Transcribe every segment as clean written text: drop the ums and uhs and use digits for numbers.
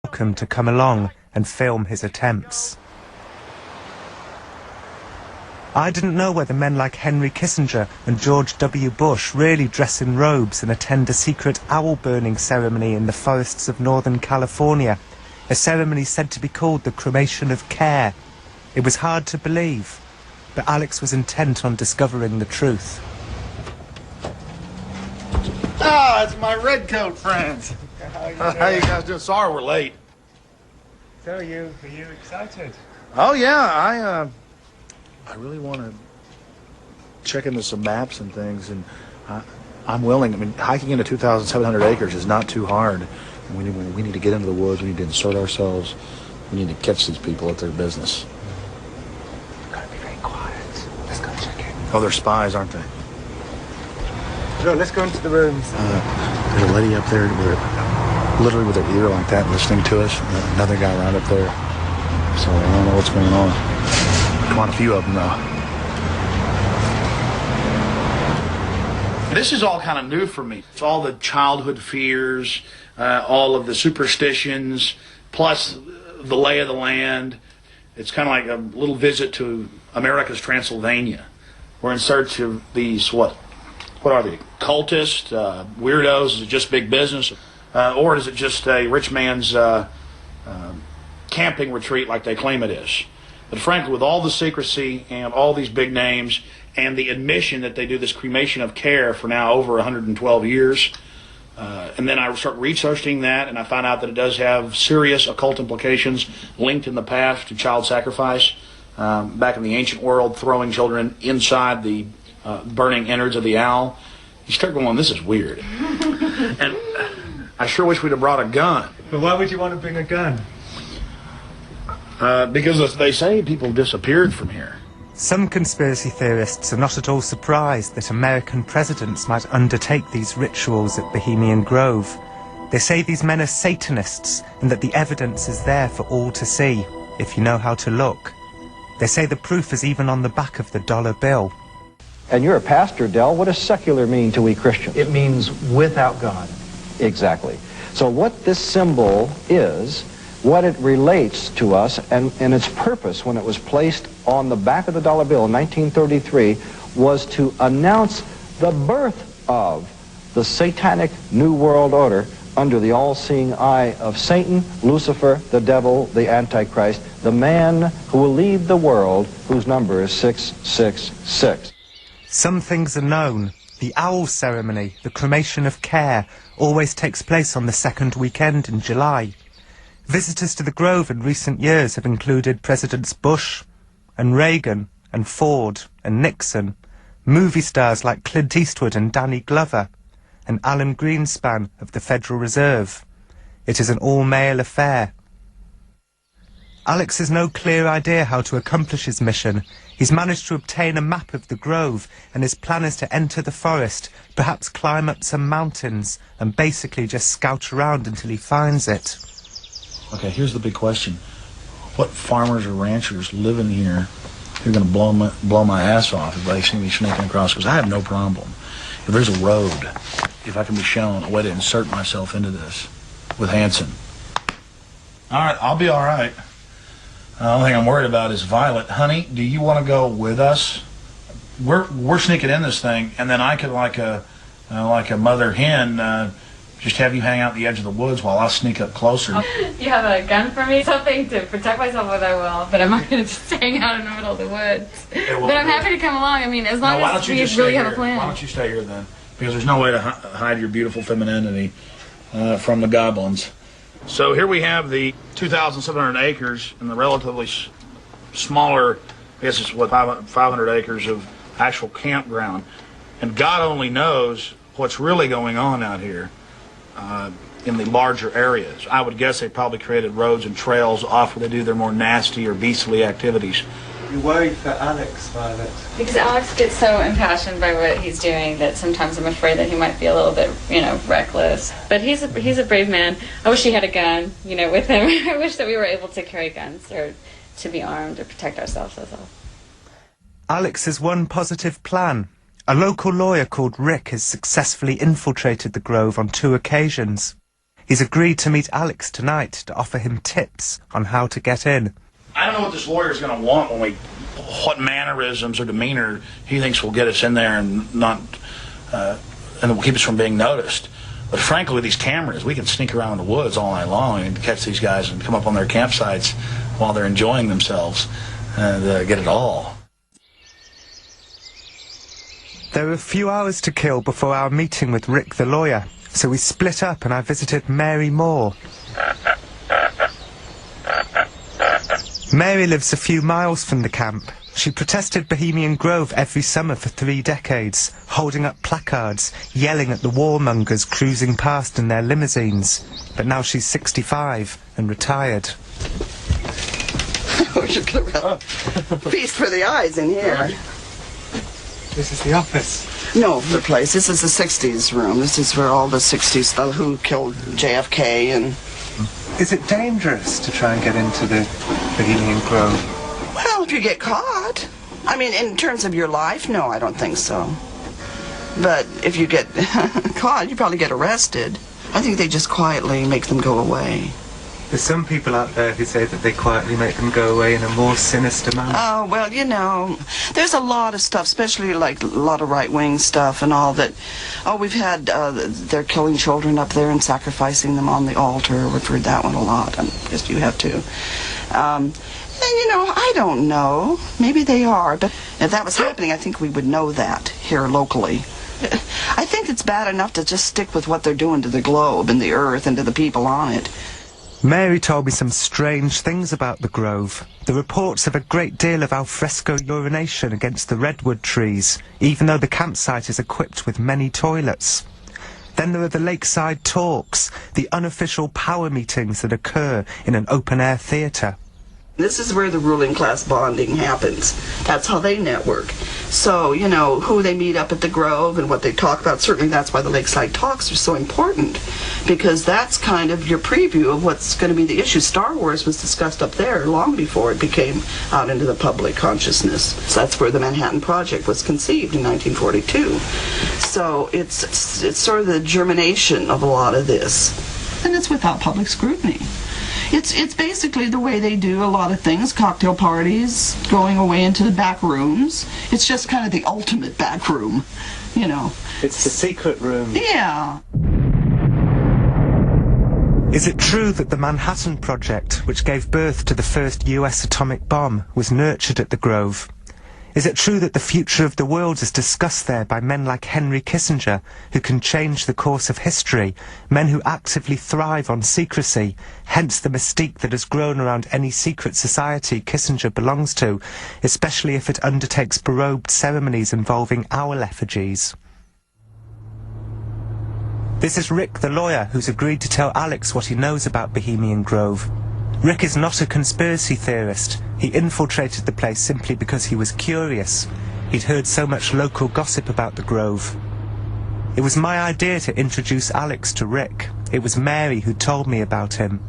welcome to come along and film his attempts. I didn't know whether men like Henry Kissinger and George W. Bush really dress in robes and attend a secret owl-burning ceremony in the forests of Northern California, a ceremony said to be called the cremation of care. It was hard to believe, but Alex was intent on discovering the truth. Ah, it's my redcoat friends. How you guys doing? Sorry we're late. So are you excited? Oh yeah, I really want to check into some maps and things, and I'm willing. I mean, hiking into 2,700 acres is not too hard. We need to get into the woods. We need to insert ourselves. We need to catch these people at their business. Gotta be very quiet. Let's go check in. Oh, they're spies, aren't they? No, let's go into the rooms. There's a lady up there literally with her ear like that listening to us. Another guy right up there. So I don't know what's going on. Come on, a few of them though. This is all kind of new for me. It's all the childhood fears, all of the superstitions, plus the lay of the land. It's kind of like a little visit to America's Transylvania. We're in search of these, what are they, cultists, weirdos? Is it just big business? Or is it just a rich man's camping retreat like they claim it is? But frankly, with all the secrecy and all these big names and the admission that they do this cremation of care for now over 112 years, and then I start researching that, and I find out that it does have serious occult implications linked in the past to child sacrifice. Back in the ancient world, throwing children inside the burning innards of the owl. You start going, this is weird. And I sure wish we'd have brought a gun. But why would you want to bring a gun? Because they say people disappeared from here. Some conspiracy theorists are not at all surprised that American presidents might undertake these rituals at Bohemian Grove. They say these men are Satanists and that the evidence is there for all to see, if you know how to look. They say the proof is even on the back of the dollar bill. And you're a pastor, Del. What does secular mean to we Christians? It means without God. Exactly. So what this symbol is, what it relates to us, and its purpose when it was placed on the back of the dollar bill in 1933 was to announce the birth of the Satanic New World Order under the all-seeing eye of Satan, Lucifer, the devil, the Antichrist, the man who will lead the world, whose number is 666. Some things are known. The owl ceremony, the cremation of care, always takes place on the second weekend in July. Visitors to the Grove in recent years have included Presidents Bush and Reagan and Ford and Nixon, movie stars like Clint Eastwood and Danny Glover, and Alan Greenspan of the Federal Reserve. It is an all-male affair. Alex has no clear idea how to accomplish his mission. He's managed to obtain a map of the Grove, and his plan is to enter the forest, perhaps climb up some mountains, and basically just scout around until he finds it. Okay, here's the big question. What farmers or ranchers live in here who are going to blow my ass off if they see me sneaking across? Because I have no problem. If there's a road, if I can be shown a way to insert myself into this with Hanson. All right, I'll be all right. The only thing I'm worried about is Violet. Honey, do you want to go with us? We're sneaking in this thing, and then I could, like a mother hen, just have you hang out at the edge of the woods while I sneak up closer. You have a gun for me? Something to protect myself with, I will. But I'm not going to just hang out in the middle of the woods. But I'm happy to come along. I mean, as long as we really have a plan. Why don't you stay here then? Because there's no way to hide your beautiful femininity from the goblins. So here we have the 2,700 acres and the relatively smaller, I guess it's what, 500 acres of actual campground. And God only knows what's really going on out here in the larger areas. I would guess they probably created roads and trails off where they do their more nasty or beastly activities. You worried for Alex, Violet? Because Alex gets so impassioned by what he's doing that sometimes I'm afraid that he might be a little bit, reckless. But he's a brave man. I wish he had a gun, with him. I wish that we were able to carry guns or to be armed or protect ourselves, that's all. Alex has one positive plan. A local lawyer called Rick has successfully infiltrated the Grove on 2 occasions. He's agreed to meet Alex tonight to offer him tips on how to get in. I don't know what this lawyer's going to want what mannerisms or demeanor he thinks will get us in there and not, and will keep us from being noticed. But frankly, with these cameras, we can sneak around in the woods all night long and catch these guys and come up on their campsites while they're enjoying themselves and get it all. There were a few hours to kill before our meeting with Rick the lawyer, so we split up and I visited Mary Moore. Mary lives a few miles from the camp. She protested Bohemian Grove every summer for 3 decades, holding up placards, yelling at the warmongers cruising past in their limousines. But now she's 65 and retired. Feast for the eyes in here. This is the office. No, the place. This is the 60s room. This is where all the 60s, who killed JFK and... Is it dangerous to try and get into the Bohemian Grove? Well, if you get caught. I mean, in terms of your life, no, I don't think so. But if you get caught, you probably get arrested. I think they just quietly make them go away. There's some people out there who say that they quietly make them go away in a more sinister manner. Oh, well, you know, there's a lot of stuff, especially like a lot of right-wing stuff and all that. Oh, we've had, they're killing children up there and sacrificing them on the altar. We've heard that one a lot. I guess you have too. And, you know, I don't know. Maybe they are, but if that was happening, I think we would know that here locally. I think it's bad enough to just stick with what they're doing to the globe and the earth and to the people on it. Mary told me some strange things about the Grove. The reports of a great deal of alfresco urination against the redwood trees, even though the campsite is equipped with many toilets. Then there are the lakeside talks, the unofficial power meetings that occur in an open-air theatre. This is where the ruling class bonding happens. That's how they network. So, you know, who they meet up at the Grove and what they talk about, certainly that's why the Lakeside Talks are so important, because that's kind of your preview of what's going to be the issue. Star Wars was discussed up there long before it became out into the public consciousness. So that's where the Manhattan Project was conceived in 1942. So it's sort of the germination of a lot of this. And it's without public scrutiny. It's basically the way they do a lot of things, cocktail parties, going away into the back rooms. It's just kind of the ultimate back room, you know. It's the secret room. Yeah. Is it true that the Manhattan Project, which gave birth to the first US atomic bomb, was nurtured at the Grove? Is it true that the future of the world is discussed there by men like Henry Kissinger, who can change the course of history, men who actively thrive on secrecy, hence the mystique that has grown around any secret society Kissinger belongs to, especially if it undertakes berobed ceremonies involving owl effigies? This is Rick the lawyer, who's agreed to tell Alex what he knows about Bohemian Grove. Rick is not a conspiracy theorist. He infiltrated the place simply because he was curious. He'd heard so much local gossip about the Grove. It was my idea to introduce Alex to Rick. It was Mary who told me about him.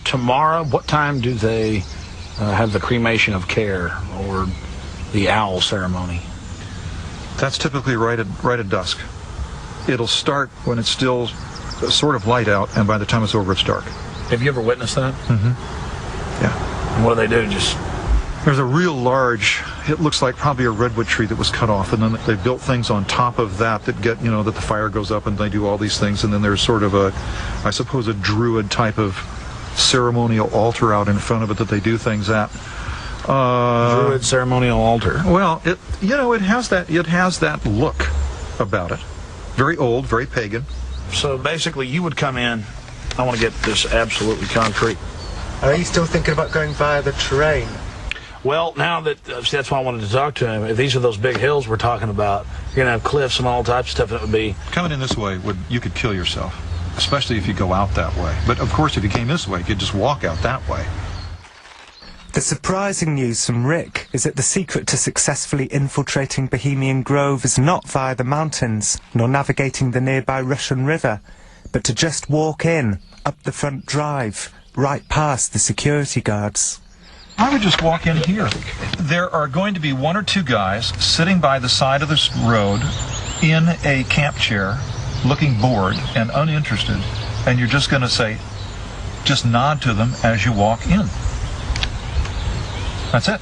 Tomorrow, what time do they have the cremation of care or the owl ceremony? That's typically right at dusk. It'll start when it's still sort of light out, and by the time it's over, it's dark. Have you ever witnessed that? Mm-hmm. Yeah. And what do they do? Just there's a real large, it looks like probably a redwood tree that was cut off, and then they built things on top of that get, you know, that the fire goes up and they do all these things, and then there's sort of a, I suppose, a druid type of ceremonial altar out in front of it that they do things at. Druid ceremonial altar. Well, it has that look about it. Very old, very pagan. So basically you would come in, I want to get this absolutely concrete. Are you still thinking about going via the terrain? Well, now that, that's why I wanted to talk to him. If these are those big hills we're talking about, you're going to have cliffs and all types of stuff that would be... Coming in this way, you could kill yourself, especially if you go out that way. But of course, if you came this way, you could just walk out that way. The surprising news from Rick is that the secret to successfully infiltrating Bohemian Grove is not via the mountains, nor navigating the nearby Russian River, but to just walk in, up the front drive, right past the security guards. I would just walk in here. There are going to be 1 or 2 guys sitting by the side of this road in a camp chair, looking bored and uninterested, and you're just going to say, just nod to them as you walk in. That's it.